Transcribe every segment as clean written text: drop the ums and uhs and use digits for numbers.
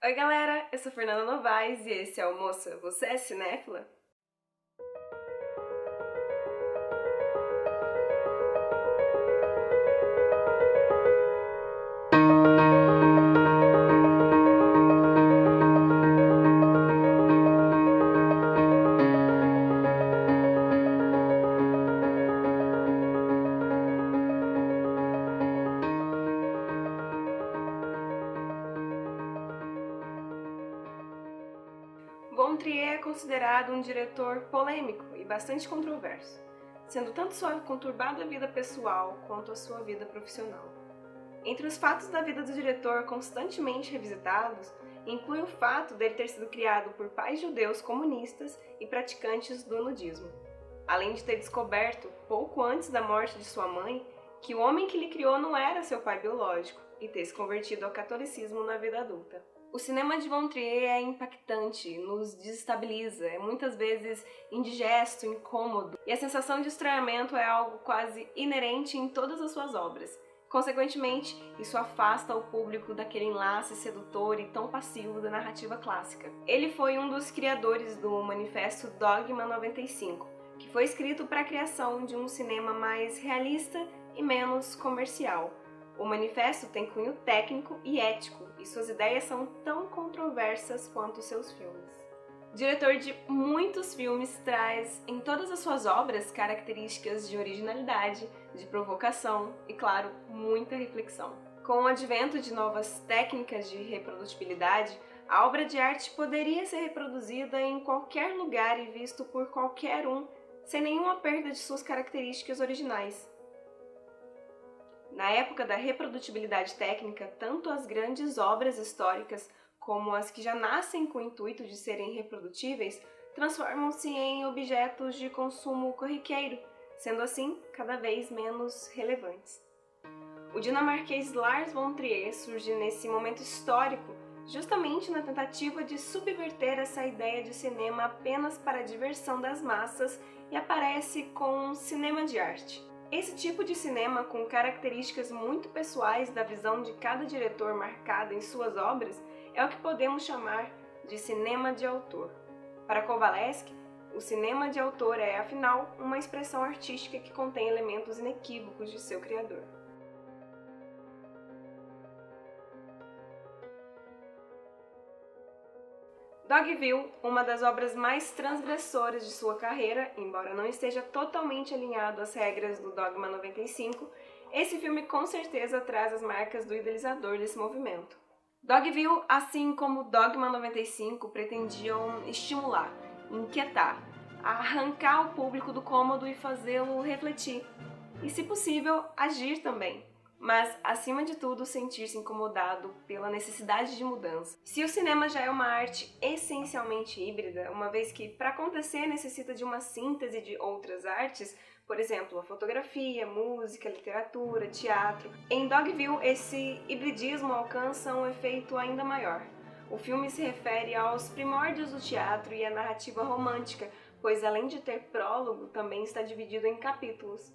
Oi galera, eu sou Fernanda Novaes e esse é o Moça, você é cinéfila? Von Trier é considerado um diretor polêmico e bastante controverso, sendo tanto sua conturbada vida pessoal quanto a sua vida profissional. Entre os fatos da vida do diretor constantemente revisitados, inclui o fato dele ter sido criado por pais judeus comunistas e praticantes do nudismo, além de ter descoberto, pouco antes da morte de sua mãe, que o homem que lhe criou não era seu pai biológico e ter se convertido ao catolicismo na vida adulta. O cinema de Von Trier é impactante, nos desestabiliza, é muitas vezes indigesto, incômodo, e a sensação de estranhamento é algo quase inerente em todas as suas obras. Consequentemente, isso afasta o público daquele enlace sedutor e tão passivo da narrativa clássica. Ele foi um dos criadores do Manifesto Dogma 95, que foi escrito para a criação de um cinema mais realista e menos comercial. O manifesto tem cunho técnico e ético, e suas ideias são tão controversas quanto seus filmes. O diretor de muitos filmes traz em todas as suas obras características de originalidade, de provocação e, claro, muita reflexão. Com o advento de novas técnicas de reprodutibilidade, a obra de arte poderia ser reproduzida em qualquer lugar e visto por qualquer um, sem nenhuma perda de suas características originais. Na época da reprodutibilidade técnica, tanto as grandes obras históricas como as que já nascem com o intuito de serem reprodutíveis transformam-se em objetos de consumo corriqueiro, sendo assim cada vez menos relevantes. O dinamarquês Lars von Trier surge nesse momento histórico justamente na tentativa de subverter essa ideia de cinema apenas para a diversão das massas e aparece com um cinema de arte. Esse tipo de cinema, com características muito pessoais da visão de cada diretor marcada em suas obras, é o que podemos chamar de cinema de autor. Para Kowalewski, o cinema de autor é, afinal, uma expressão artística que contém elementos inequívocos de seu criador. Dogville, uma das obras mais transgressoras de sua carreira, embora não esteja totalmente alinhado às regras do Dogma 95, esse filme com certeza traz as marcas do idealizador desse movimento. Dogville, assim como Dogma 95, pretendiam estimular, inquietar, arrancar o público do cômodo e fazê-lo refletir, e, se possível, agir também. Mas, acima de tudo, sentir-se incomodado pela necessidade de mudança. Se o cinema já é uma arte essencialmente híbrida, uma vez que, para acontecer, necessita de uma síntese de outras artes, por exemplo, a fotografia, música, literatura, teatro, em Dogville esse hibridismo alcança um efeito ainda maior. O filme se refere aos primórdios do teatro e à narrativa romântica, pois além de ter prólogo, também está dividido em capítulos.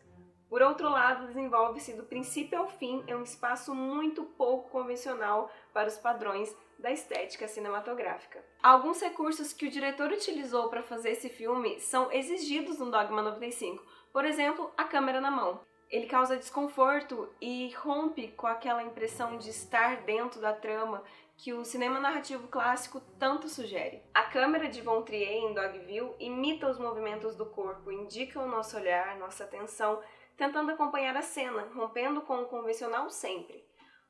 Por outro lado, desenvolve-se do princípio ao fim em um espaço muito pouco convencional para os padrões da estética cinematográfica. Alguns recursos que o diretor utilizou para fazer esse filme são exigidos no Dogma 95, por exemplo, a câmera na mão. Ele causa desconforto e rompe com aquela impressão de estar dentro da trama que o cinema narrativo clássico tanto sugere. A câmera de Von Trier em Dogville imita os movimentos do corpo, indica o nosso olhar, nossa atenção, tentando acompanhar a cena, rompendo com o convencional sempre.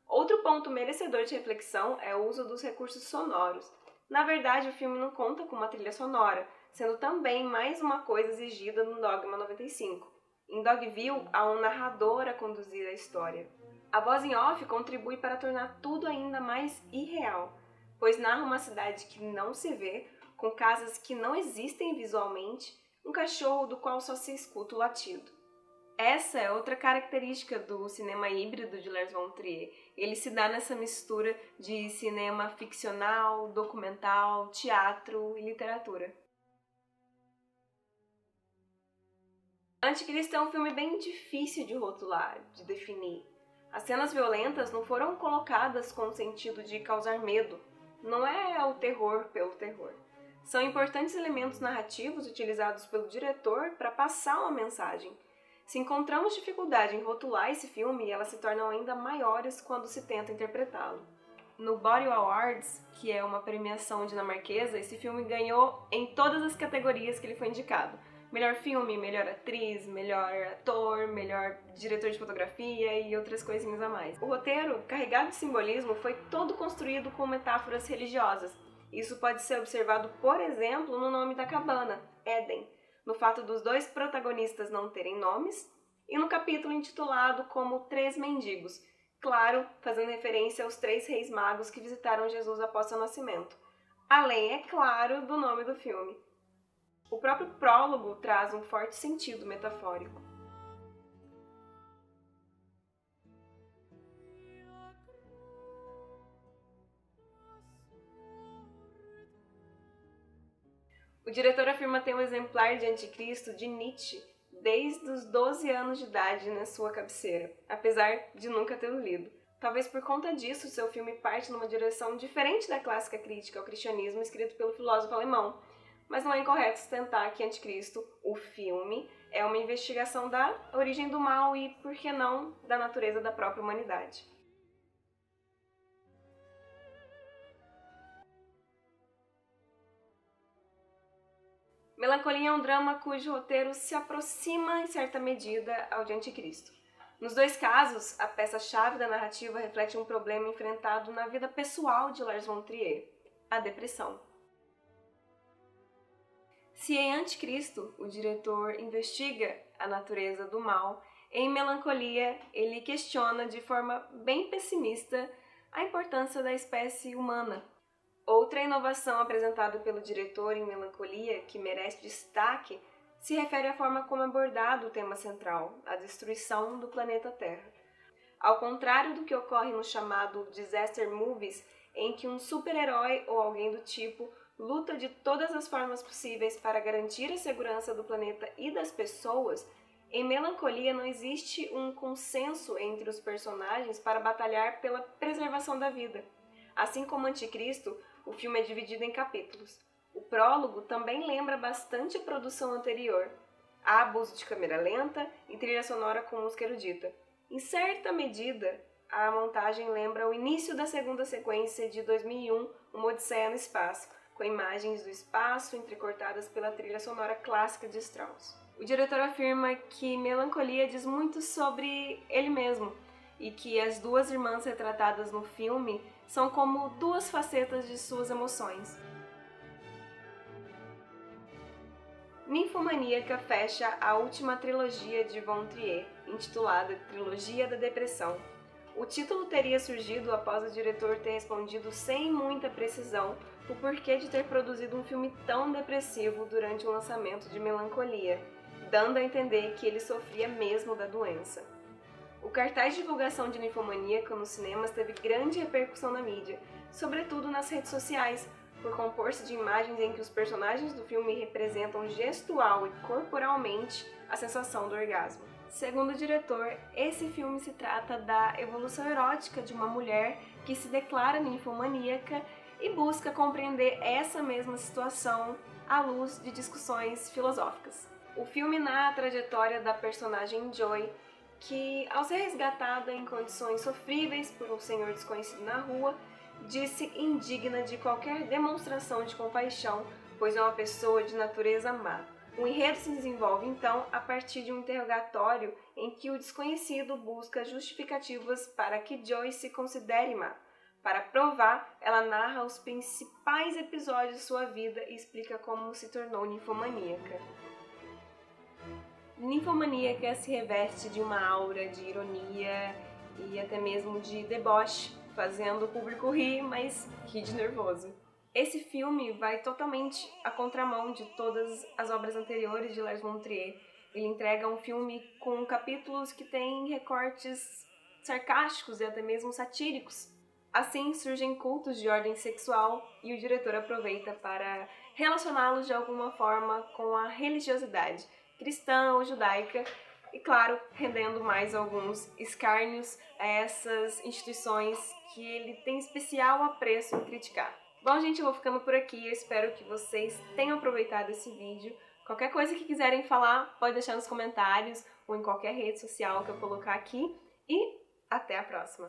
Outro ponto merecedor de reflexão é o uso dos recursos sonoros. Na verdade, o filme não conta com uma trilha sonora, sendo também mais uma coisa exigida no Dogma 95. Em Dogville, há um narrador a conduzir a história. A voz em off contribui para tornar tudo ainda mais irreal, pois narra uma cidade que não se vê, com casas que não existem visualmente, um cachorro do qual só se escuta o latido. Essa é outra característica do cinema híbrido de Lars von Trier. Ele se dá nessa mistura de cinema ficcional, documental, teatro e literatura. Anticristo é um filme bem difícil de rotular, de definir. As cenas violentas não foram colocadas com o sentido de causar medo, Não é o terror pelo terror. São importantes elementos narrativos utilizados pelo diretor para passar uma mensagem. Se encontramos dificuldade em rotular esse filme, elas se tornam ainda maiores quando se tenta interpretá-lo. No Body Awards, que é uma premiação dinamarquesa, esse filme ganhou em todas as categorias que ele foi indicado. Melhor filme, melhor atriz, melhor ator, melhor diretor de fotografia e outras coisinhas a mais. O roteiro, carregado de simbolismo, foi todo construído com metáforas religiosas. Isso pode ser observado, por exemplo, no nome da cabana, Éden, no fato dos dois protagonistas não terem nomes, e no capítulo intitulado como Três Mendigos, claro, fazendo referência aos 3 reis magos que visitaram Jesus após seu nascimento. Além, é claro, do nome do filme. O próprio prólogo traz um forte sentido metafórico. O diretor afirma ter um exemplar de Anticristo de Nietzsche desde os 12 anos de idade na sua cabeceira, apesar de nunca tê-lo lido. Talvez por conta disso, seu filme parte numa direção diferente da clássica crítica ao cristianismo escrito pelo filósofo alemão. Mas não é incorreto sustentar que Anticristo, o filme, é uma investigação da origem do mal e, por que não, da natureza da própria humanidade. Melancolia é um drama cujo roteiro se aproxima, em certa medida, ao de Anticristo. Nos dois casos, a peça-chave da narrativa reflete um problema enfrentado na vida pessoal de Lars von Trier, a depressão. Se em Anticristo o diretor investiga a natureza do mal, em Melancolia ele questiona de forma bem pessimista a importância da espécie humana. Outra inovação apresentada pelo diretor em Melancolia, que merece destaque, se refere à forma como é abordado o tema central, a destruição do planeta Terra. Ao contrário do que ocorre no chamado disaster movies, em que um super-herói ou alguém do tipo luta de todas as formas possíveis para garantir a segurança do planeta e das pessoas, em Melancolia não existe um consenso entre os personagens para batalhar pela preservação da vida. Assim como Anticristo, o filme é dividido em capítulos. O prólogo também lembra bastante a produção anterior. Há abuso de câmera lenta e trilha sonora com música erudita. Em certa medida, a montagem lembra o início da segunda sequência de 2001, Uma Odisseia no Espaço, com imagens do espaço entrecortadas pela trilha sonora clássica de Strauss. O diretor afirma que Melancolia diz muito sobre ele mesmo e que as duas irmãs retratadas no filme são como duas facetas de suas emoções. Ninfomaníaca fecha a última trilogia de Von Trier, intitulada Trilogia da Depressão. O título teria surgido após o diretor ter respondido sem muita precisão o porquê de ter produzido um filme tão depressivo durante o lançamento de Melancolia, dando a entender que ele sofria mesmo da doença. O cartaz de divulgação de Ninfomaníaca nos cinemas teve grande repercussão na mídia, sobretudo nas redes sociais, por compor-se de imagens em que os personagens do filme representam gestual e corporalmente a sensação do orgasmo. Segundo o diretor, esse filme se trata da evolução erótica de uma mulher que se declara ninfomaníaca e busca compreender essa mesma situação à luz de discussões filosóficas. O filme narra a trajetória da personagem Joy, que, ao ser resgatada em condições sofríveis por um senhor desconhecido na rua, disse indigna de qualquer demonstração de compaixão, pois é uma pessoa de natureza má. O enredo se desenvolve, então, a partir de um interrogatório em que o desconhecido busca justificativas para que Joy se considere má. Para provar, ela narra os principais episódios de sua vida e explica como se tornou ninfomaníaca. Ninfomaníaca se reveste de uma aura de ironia e até mesmo de deboche, fazendo o público rir, mas rir de nervoso. Esse filme vai totalmente à contramão de todas as obras anteriores de Lars von Trier. Ele entrega um filme com capítulos que têm recortes sarcásticos e até mesmo satíricos. Assim surgem cultos de ordem sexual e o diretor aproveita para relacioná-los de alguma forma com a religiosidade cristã ou judaica e, claro, rendendo mais alguns escárnios a essas instituições que ele tem especial apreço em criticar. Bom, gente, eu vou ficando por aqui. Eu espero que vocês tenham aproveitado esse vídeo. Qualquer coisa que quiserem falar, pode deixar nos comentários ou em qualquer rede social que eu colocar aqui. E até a próxima!